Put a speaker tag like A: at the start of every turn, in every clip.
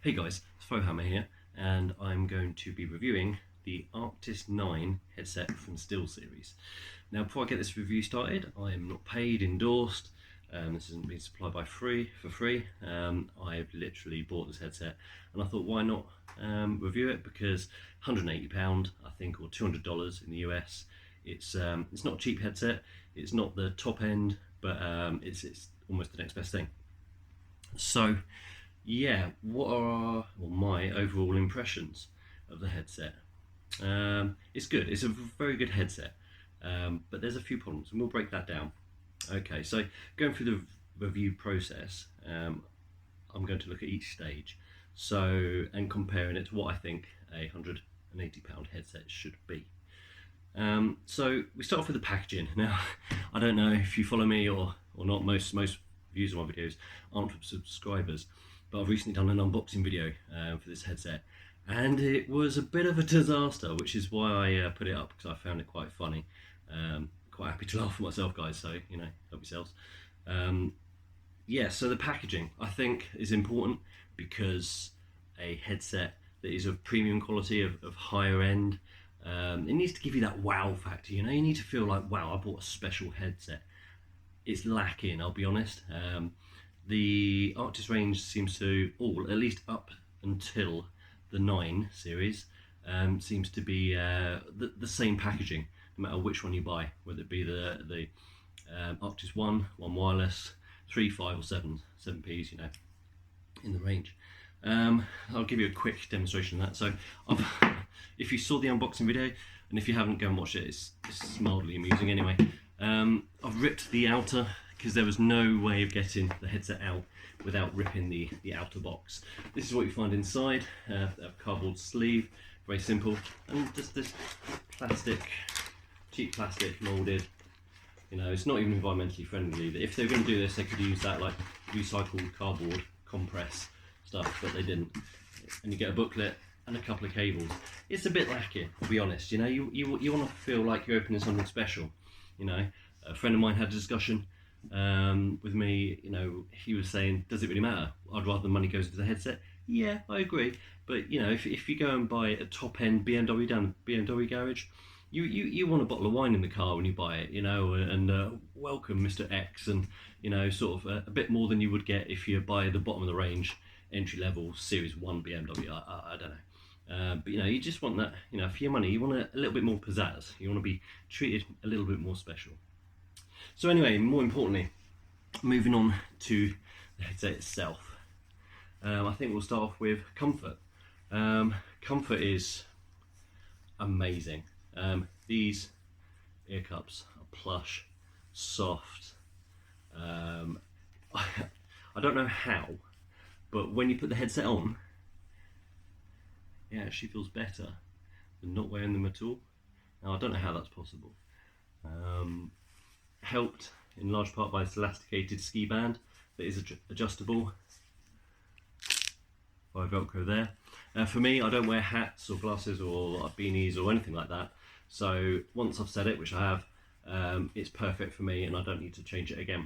A: Hey guys, it's Fohammer here, and I'm going to be reviewing the Arctis 9 headset from SteelSeries. Now, before I get this review started, I am not paid, endorsed. This isn't being supplied for free. I've literally bought this headset, and I thought, why not review it? Because £180, I think, or $200 in the US. It's not a cheap headset. It's not the top end, but it's almost the next best thing. So, yeah, what are my overall impressions of the headset? It's good. It's a very good headset, but there's a few problems, and we'll break that down. Okay, so going through the review process, I'm going to look at each stage, and comparing it to what I think a £180 headset should be. So we start off with the packaging. Now, I don't know if you follow me or not. Most views of my videos aren't from subscribers, but I've recently done an unboxing video for this headset, and it was a bit of a disaster, which is why I put it up, because I found it quite funny. Quite happy to laugh at myself, guys, so help yourselves. Yeah, so the packaging I think is important, because a headset that is of premium quality, of higher end, it needs to give you that wow factor. You need to feel like, wow, I bought a special headset. It's lacking, I'll be honest. The Arctis range seems to, at least up until the 9 series, seems to be the same packaging, no matter which one you buy, whether it be the Arctis 1 wireless, 3, 5 or 7Ps, in the range. I'll give you a quick demonstration of that. So if you saw the unboxing video, and if you haven't, go and watch it. It's mildly amusing anyway. I've ripped the outer, because there was no way of getting the headset out without ripping the outer box. This is what you find inside. A cardboard sleeve, very simple, and just this cheap plastic molded. It's not even environmentally friendly. If they were going to do this, they could use that like recycled cardboard compress stuff, but they didn't. And you get a booklet and a couple of cables. It's a bit lacking, to be honest. You want to feel like you're opening something special. A friend of mine had a discussion with me. He was saying, does it really matter? I'd rather the money goes into the headset. Yeah, I agree. But if you go and buy a top end BMW down the BMW garage, you want a bottle of wine in the car when you buy it, and welcome Mr. X, and sort of a bit more than you would get if you buy the bottom of the range entry level Series 1 BMW. I don't know. But you just want that, for your money, you want a little bit more pizzazz. You want to be treated a little bit more special. So anyway, more importantly, moving on to the headset itself, I think we'll start off with comfort. Comfort is amazing. These ear cups are plush, soft. I don't know how, but when you put the headset on, it actually feels better than not wearing them at all. Now, I don't know how that's possible. Helped in large part by this elasticated ski band that is adjustable by Velcro there. For me, I don't wear hats or glasses or beanies or anything like that. So once I've set it, which I have, it's perfect for me, and I don't need to change it again.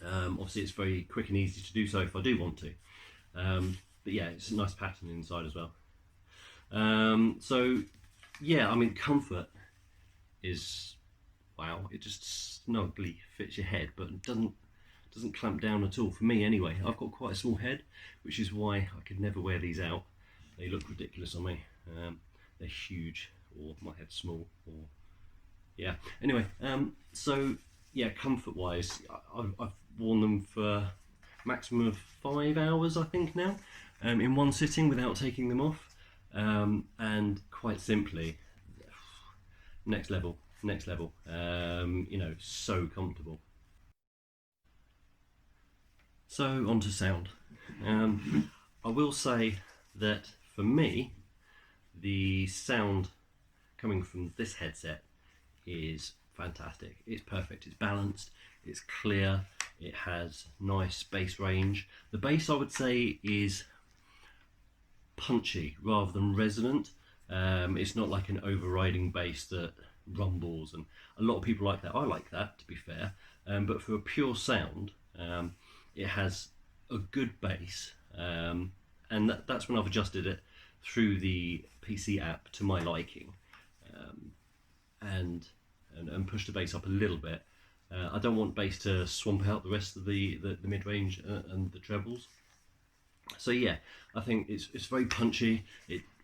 A: Obviously, it's very quick and easy to do so if I do want to. But yeah, it's a nice pattern inside as well. So yeah, I mean, comfort is, wow, it just snugly fits your head, but it doesn't clamp down at all, for me anyway. I've got quite a small head, which is why I could never wear these out. They look ridiculous on me. They're huge, or my head's small, or yeah. Anyway, so yeah, comfort wise, I've worn them for maximum of 5 hours, I think now, in one sitting without taking them off. And quite simply, next level. So comfortable. So on to sound. I will say that for me, the sound coming from this headset is fantastic. It's perfect, it's balanced, it's clear, it has nice bass range. The bass, I would say, is punchy rather than resonant. It's not like an overriding bass that rumbles, and a lot of people like that. I like that, to be fair, but for a pure sound, it has a good bass, and and that's when I've adjusted it through the PC app to my liking, and pushed the bass up a little bit. I don't want bass to swamp out the rest of the mid-range and the trebles. So yeah, I think it's very punchy.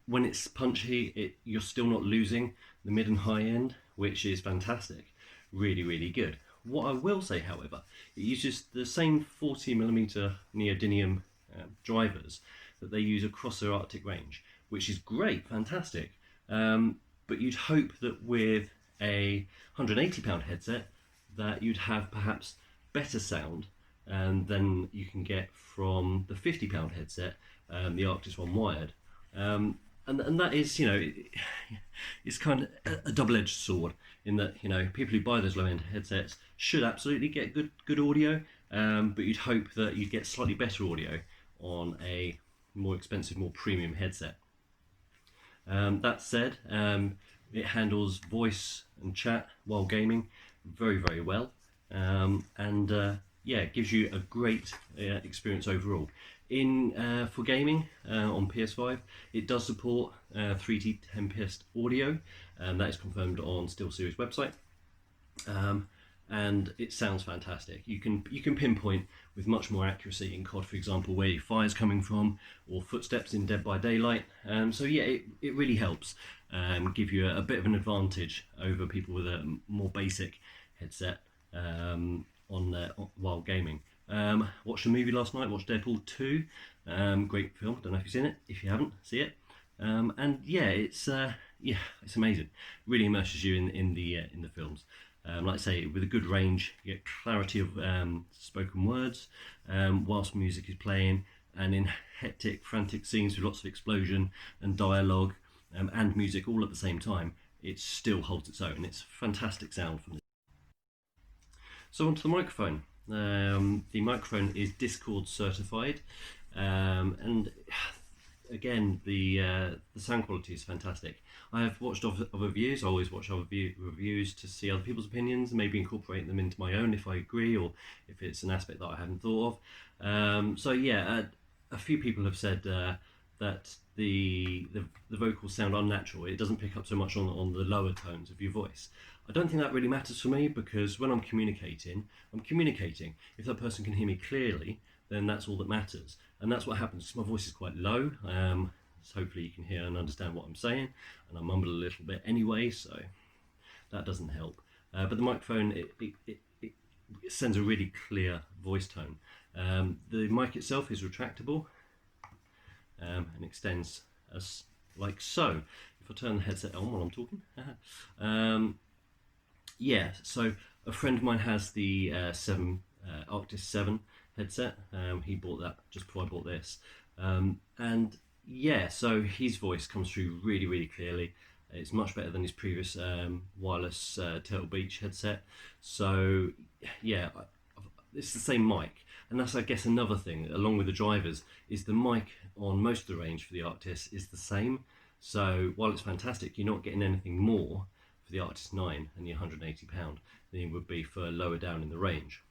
A: When it's punchy, you're still not losing the mid and high end, which is fantastic. Really, really good. What I will say, however, it uses the same 40mm neodymium drivers that they use across their Arctic range, which is great, fantastic. But you'd hope that with a £180 headset that you'd have perhaps better sound than you can get from the £50 headset, the Arctis one wired. And that is, it's kind of a double-edged sword in that, people who buy those low-end headsets should absolutely get good audio, but you'd hope that you'd get slightly better audio on a more expensive, more premium headset. That said, it handles voice and chat while gaming very, very well, yeah, it gives you a great experience overall. For gaming on PS5, it does support 3D Tempest audio, that is confirmed on SteelSeries website, and it sounds fantastic. You can pinpoint with much more accuracy in COD, for example, where your fire's coming from, or footsteps in Dead by Daylight. So yeah, it really helps give you a bit of an advantage over people with a more basic headset while gaming. Watched a movie last night, watched Deadpool 2, great film, don't know if you've seen it. If you haven't, see it. And yeah, it's amazing. Really immerses you in the films. Like I say, with a good range, you get clarity of spoken words whilst music is playing, and in hectic, frantic scenes with lots of explosion and dialogue and music all at the same time, it still holds its own. It's fantastic sound from this. So onto the microphone. The microphone is Discord certified, and again, the sound quality is fantastic. I have watched other reviews. I always watch other reviews to see other people's opinions and maybe incorporate them into my own if I agree, or if it's an aspect that I haven't thought of. So yeah, a few people have said that the vocals sound unnatural. It doesn't pick up so much on the lower tones of your voice. I don't think that really matters for me, because when I'm communicating. If that person can hear me clearly, then that's all that matters. And that's what happens. My voice is quite low, so hopefully you can hear and understand what I'm saying, and I mumble a little bit anyway, so that doesn't help. But the microphone, it sends a really clear voice tone. The mic itself is retractable and extends as like so. If I turn the headset on while I'm talking. Yeah, so a friend of mine has the Arctis 7 headset. He bought that just before I bought this. And yeah, so his voice comes through really, really clearly. It's much better than his previous wireless Turtle Beach headset. So yeah, it's the same mic. And that's, I guess, another thing, along with the drivers, is the mic on most of the range for the Arctis is the same. So while it's fantastic, you're not getting anything more for the Arctis 9 and the £180 than you would be for lower down in the range.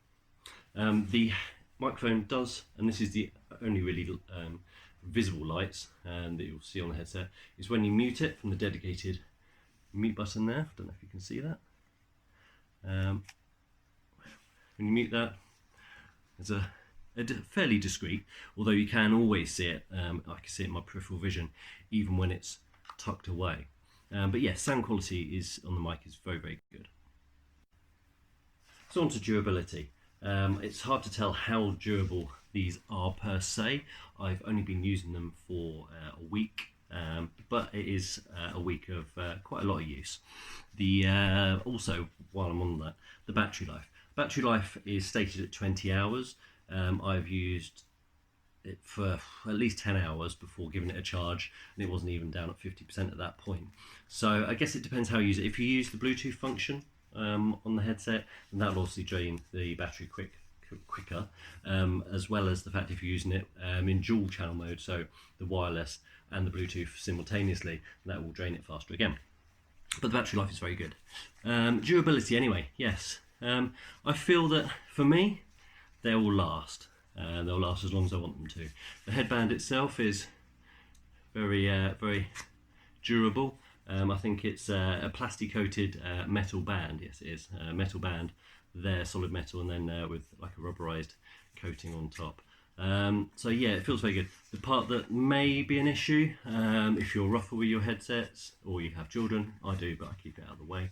A: The microphone does, and this is the only really visible lights that you'll see on the headset, is when you mute it from the dedicated mute button there. I don't know if you can see that. When you mute that, it's a fairly discreet, although you can always see it. I can see it in my peripheral vision, even when it's tucked away. But yeah, sound quality is on the mic is very, very good. So on to durability. It's hard to tell how durable these are per se. I've only been using them for a week, but it is a week of quite a lot of use. Also, while I'm on that, the battery life. Battery life is stated at 20 hours. I've used it for at least 10 hours before giving it a charge, and it wasn't even down at 50% at that point. So I guess it depends how you use it. If you use the Bluetooth function on the headset, then that'll obviously drain the battery quicker, as well as the fact if you're using it in dual channel mode, so the wireless and the Bluetooth simultaneously, that will drain it faster again. But the battery life is very good. Durability anyway, yes. I feel that for me, they will last. and they'll last as long as I want them to. The headband itself is very durable. I think it's a plastic coated metal band. Yes, it is a metal band there, solid metal, and then with like a rubberized coating on top. So yeah, it feels very good. The part that may be an issue, if you're rougher with your headsets or you have children, I do, but I keep it out of the way,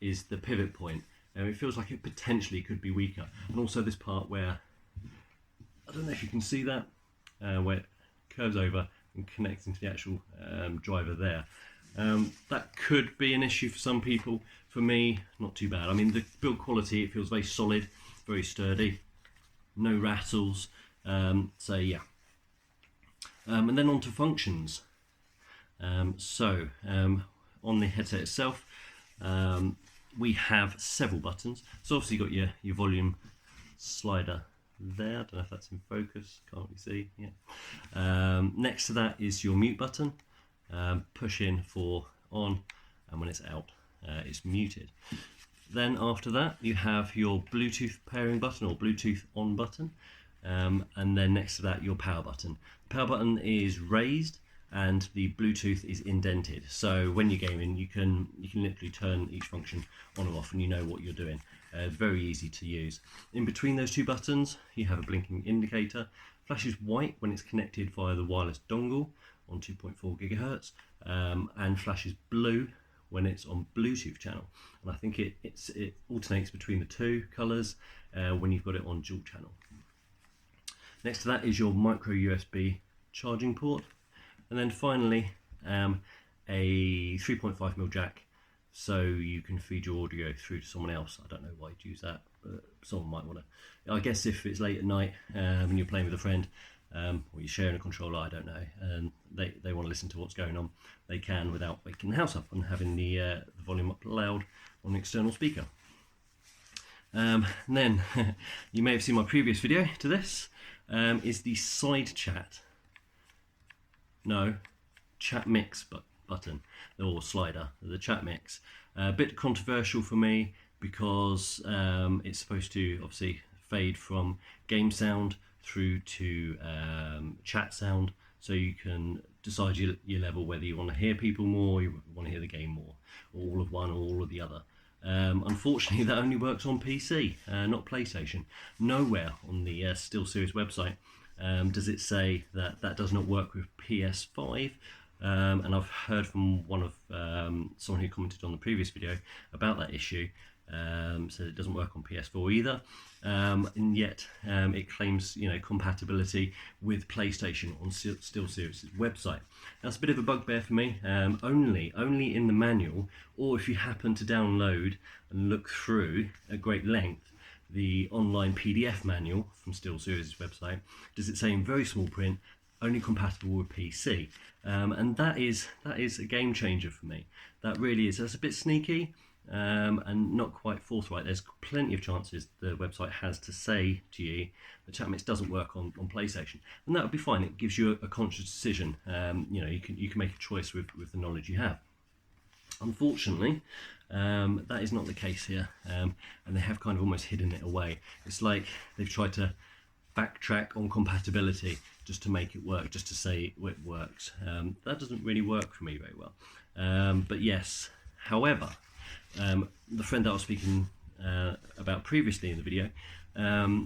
A: is the pivot point. It feels like it potentially could be weaker. And also this part where, I don't know if you can see that, where it curves over and connects into the actual driver there. That could be an issue for some people. For me, not too bad. I mean, the build quality, it feels very solid, very sturdy, no rattles. So yeah. And then on to functions. On the headset itself, we have several buttons. So obviously you've got your volume slider there. I don't know if that's in focus, can't really see. Yeah. Next to that is your mute button. Push in for on, and when it's out, it's muted. Then after that you have your Bluetooth pairing button or Bluetooth on button, and then next to that your power button. The power button is raised and the Bluetooth is indented, so when you're gaming you can literally turn each function on or off and you know what you're doing. Very easy to use. In between those two buttons you have a blinking indicator. Flashes white when it's connected via the wireless dongle on 2.4 gigahertz, and flashes blue when it's on Bluetooth channel. And I think it alternates between the two colours when you've got it on dual channel. Next to that is your micro USB charging port, and then finally a 3.5mm jack, so you can feed your audio through to someone else. I don't know why you'd use that, but someone might want to. I guess if it's late at night and you're playing with a friend, or you're sharing a controller, I don't know, and they want to listen to what's going on, they can without waking the house up and having the volume up loud on the external speaker. And then you may have seen my previous video to this, is the side chat mix button or slider, the chat mix. A bit controversial for me because it's supposed to obviously fade from game sound through to chat sound, so you can decide your level, whether you want to hear people more, or you want to hear the game more, or all of one or all of the other. Unfortunately that only works on PC, not PlayStation. Nowhere on the SteelSeries website does it say that does not work with PS5, and I've heard from one of someone who commented on the previous video about that issue, said it doesn't work on PS4 either, and yet it claims compatibility with PlayStation on SteelSeries' website. That's a bit of a bugbear for me. Only in the manual, or if you happen to download and look through at great length the online PDF manual from SteelSeries' website, does it say in very small print only compatible with PC, and that is a game changer for me. That really is. That's a bit sneaky and not quite forthright. There's plenty of chances the website has to say to you the chat mix doesn't work on PlayStation, and that would be fine. It gives you a conscious decision. You can make a choice with the knowledge you have. Unfortunately, that is not the case here, and they have kind of almost hidden it away. It's like they've tried to backtrack on compatibility just to make it work, just to say it works. That doesn't really work for me very well. But yes, however, the friend that I was speaking about previously in the video,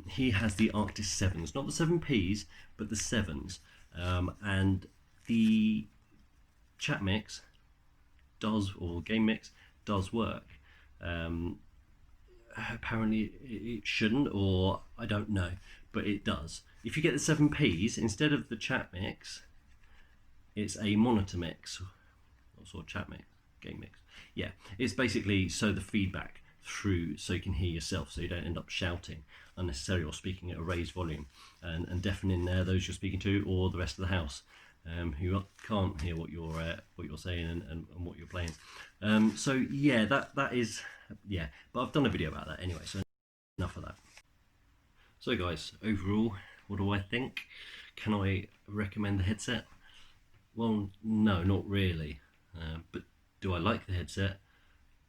A: he has the Arctis 7s, not the 7Ps, but the 7s, and the chat mix or game mix does work. Apparently it shouldn't, or I don't know, but it does. If you get the 7Ps, instead of the chat mix, it's a monitor mix, or sort of chat mix, game mix. Yeah, it's basically so the feedback through, so you can hear yourself, so you don't end up shouting unnecessarily or speaking at a raised volume and deafening those you're speaking to or the rest of the house, who can't hear what you're saying and what you're playing. So yeah, that is, yeah, but I've done a video about that anyway, so enough of that. So guys, overall, what do I think? Can I recommend the headset? Well, no, not really, but do I like the headset?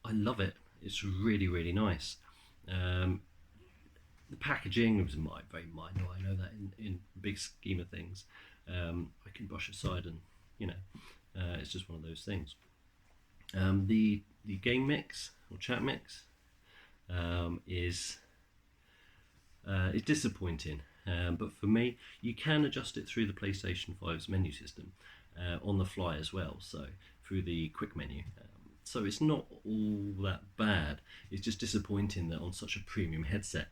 A: I love it. It's really, really nice. The packaging was very minor. I know that in big scheme of things, I can brush aside, and it's just one of those things. The game mix or chat mix is disappointing, but for me, you can adjust it through the PlayStation 5's menu system on the fly as well, so through the quick menu. So it's not all that bad. It's just disappointing that on such a premium headset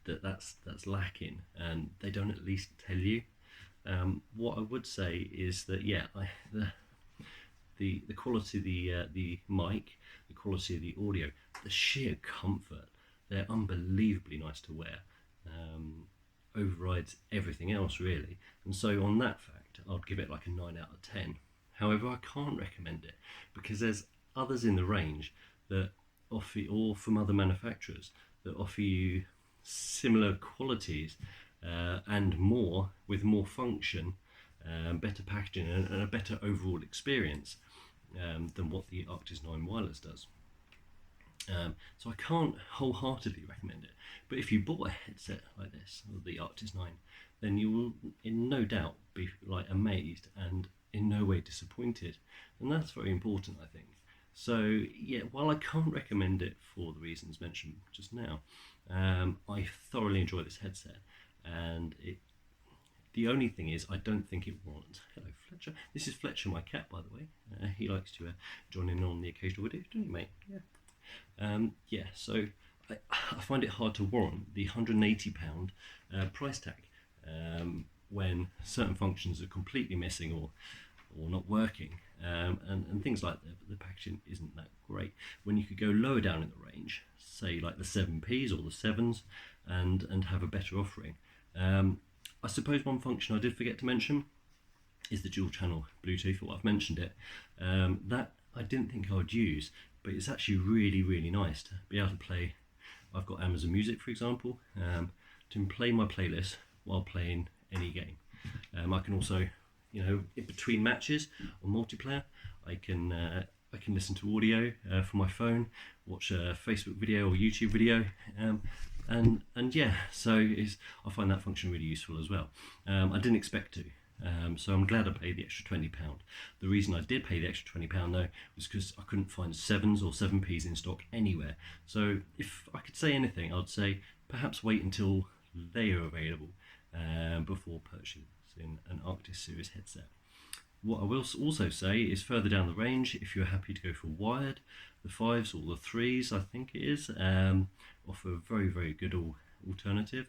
A: that's lacking, and they don't at least tell you. What I would say is that the quality of the mic, the quality of the audio, the sheer comfort, they're unbelievably nice to wear. Overrides everything else really, and so on that fact I'd give it like a 9 out of 10. However, I can't recommend it because there's others in the range that offer, or from other manufacturers that offer you similar qualities and more, with more function, better packaging, and a better overall experience than what the Arctis 9 wireless does. So I can't wholeheartedly recommend it, but if you bought a headset like this, the Arctis 9, then you will in no doubt be like amazed and in no way disappointed, and that's very important, I think. So yeah, while I can't recommend it for the reasons mentioned just now, I thoroughly enjoy this headset, and the only thing is I don't think it warrants. Hello Fletcher, this is Fletcher, my cat, by the way. He likes to join in on the occasional video, don't you, mate? Yeah. So I find it hard to warrant the £180 price tag when certain functions are completely missing or not working, and things like the packaging isn't that great. When you could go lower down in the range, say like the 7Ps or the 7s, and have a better offering. I suppose one function I did forget to mention is the dual channel Bluetooth. Well, I've mentioned it. That I didn't think I would use, but it's actually really nice to be able to play. I've got Amazon Music, for example, to play my playlist while playing any game. I can also, in between matches or multiplayer, I can listen to audio from my phone, watch a Facebook video or YouTube video, and yeah, so I find that function really useful as well. I didn't expect to. So I'm glad I paid the extra £20. The reason I did pay the extra £20 though was because I couldn't find 7s or 7Ps in stock anywhere. So if I could say anything, I'd say perhaps wait until they are available before purchasing an Arctis series headset. What I will also say is further down the range, if you're happy to go for wired, the 5s or the 3s, I think it is, offer a very good alternative,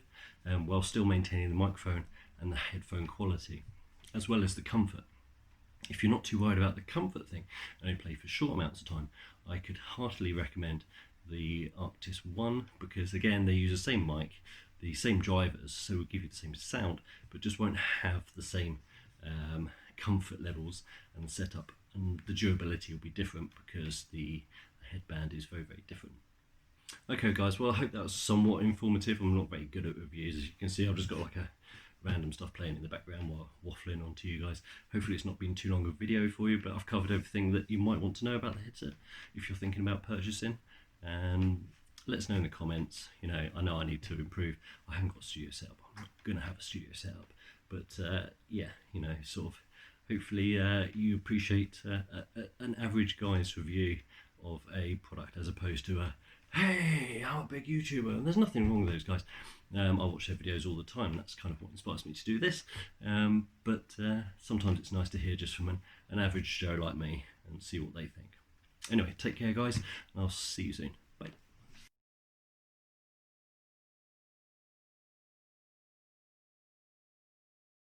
A: while still maintaining the microphone and the headphone quality, as well as the comfort. If you're not too worried about the comfort thing and only play for short amounts of time, I could heartily recommend the Arctis 1, because again they use the same mic, the same drivers, so it will give you the same sound, but just won't have the same comfort levels, and the setup and the durability will be different because the headband is very different. Okay guys, well I hope that was somewhat informative. I'm not very good at reviews, as you can see. I've just got like a random stuff playing in the background while waffling on to you guys. Hopefully it's not been too long a video for you, but I've covered everything that you might want to know about the headset if you're thinking about purchasing. And let us know in the comments. I know I need to improve. I haven't got a studio set up. I'm not going to have a studio set up, but yeah, sort of hopefully you appreciate an average guy's review of a product, as opposed to a hey, I'm a big YouTuber. And there's nothing wrong with those guys. I watch their videos all the time. That's kind of what inspires me to do this. But sometimes it's nice to hear just from an average Joe like me and see what they think. Anyway, take care guys, and I'll see you soon.